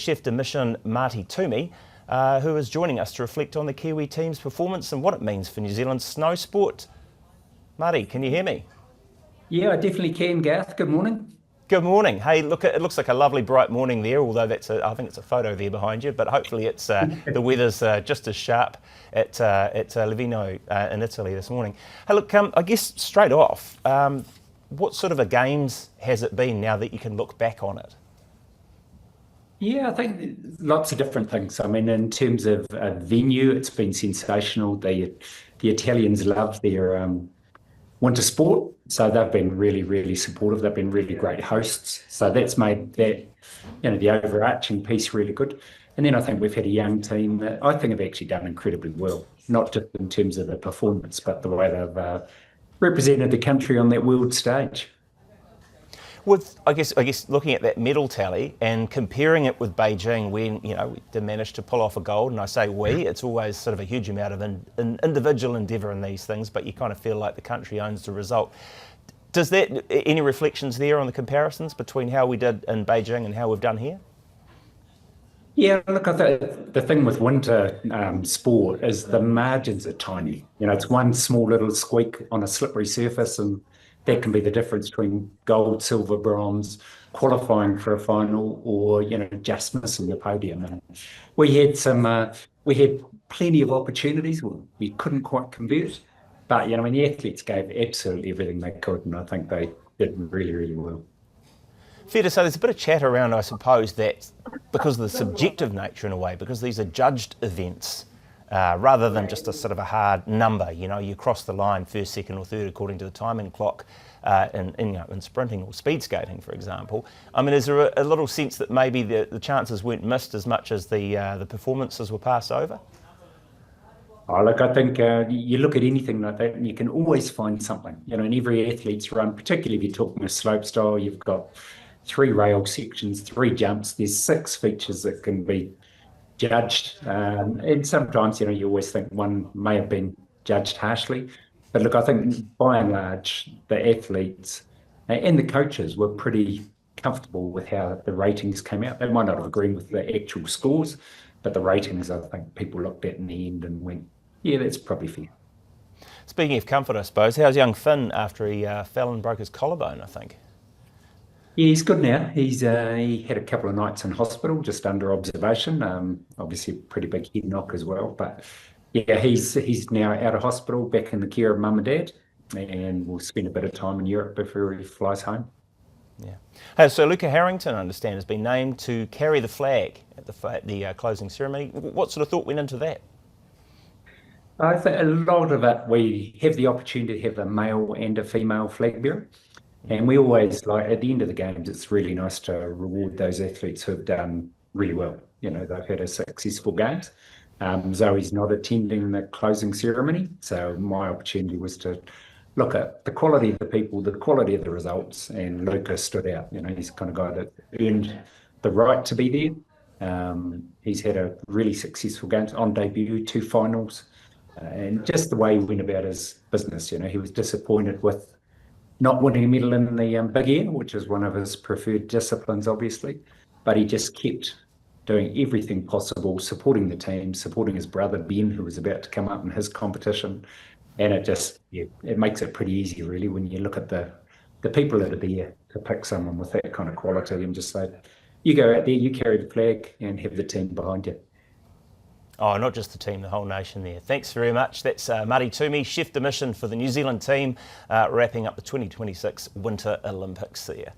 Chef de Mission Marty Toomey, who is joining us to reflect on the Kiwi team's performance and what it means for New Zealand's snow sport. Marty, can you hear me? Yeah, I definitely can, Garth. Good morning. Good morning. Hey, look, it looks like a lovely bright morning there, although I think it's a photo there behind you, but hopefully it's the weather's just as sharp at Livino in Italy this morning. Hey, look, I guess straight off, what sort of a games has it been now that you can look back on it? Yeah, I think lots of different things. I mean, in terms of venue, it's been sensational. The Italians love their winter sport, so they've been really, really supportive. They've been really great hosts. So that's made that, the overarching piece really good. And then I think we've had a young team that I think have actually done incredibly well, not just in terms of the performance, but the way they've represented the country on that world stage. With, I guess looking at that medal tally and comparing it with Beijing, when we did manage to pull off a gold, and I say we, it's always sort of a huge amount of individual endeavour in these things, but you kind of feel like the country owns the result. Does that, any reflections there on the comparisons between how we did in Beijing and how we've done here? Yeah, look, I think the thing with winter sport is the margins are tiny. It's one small little squeak on a slippery surface, and that can be the difference between gold, silver, bronze, qualifying for a final, or just missing the podium. And we had plenty of opportunities. We couldn't quite convert, but the athletes gave absolutely everything they could, and I think they did really, really well. Fair to say there's a bit of chat around, I suppose, that because of the subjective nature in a way, because these are judged events, rather than just a sort of a hard number, you cross the line first, second or third according to the timing clock in sprinting or speed skating, for example. I mean, is there a little sense that maybe the chances weren't missed as much as the performances were passed over? Oh, look, I think you look at anything like that and you can always find something. In every athlete's run, particularly if you're talking a slopestyle, you've got 3 rail sections, 3 jumps, there's 6 features that can be judged, and sometimes you always think one may have been judged harshly, but look, I think by and large the athletes and the coaches were pretty comfortable with how the ratings came out. They might not have agreed with the actual scores, but the ratings, I think people looked at in the end and went, yeah, that's probably fair. Speaking of comfort, I suppose, how's young Finn after he fell and broke his collarbone, I think? Yeah, he's good now. He had a couple of nights in hospital, just under observation. Obviously, a pretty big head knock as well. But yeah, he's now out of hospital, back in the care of mum and dad, and we'll spend a bit of time in Europe before he flies home. Yeah. Hey, so Luca Harrington, I understand, has been named to carry the flag at the closing ceremony. What sort of thought went into that? I think a lot of it, we have the opportunity to have a male and a female flag bearer. And we always, at the end of the games, it's really nice to reward those athletes who have done really well. They've had a successful games. Zoe's not attending the closing ceremony, so my opportunity was to look at the quality of the people, the quality of the results, and Luca stood out. He's the kind of guy that earned the right to be there. He's had a really successful games on debut, 2 finals, and just the way he went about his business. He was disappointed with not winning a medal in the big air, which is one of his preferred disciplines, obviously, but he just kept doing everything possible, supporting the team, supporting his brother Ben, who was about to come up in his competition, and it makes it pretty easy, really, when you look at the people that are there to pick someone with that kind of quality and just say, you go out there, you carry the flag, and have the team behind you. Oh, not just the team, the whole nation there. Thanks very much. That's Marty Toomey, Chef de Mission for the New Zealand team, wrapping up the 2026 Winter Olympics there.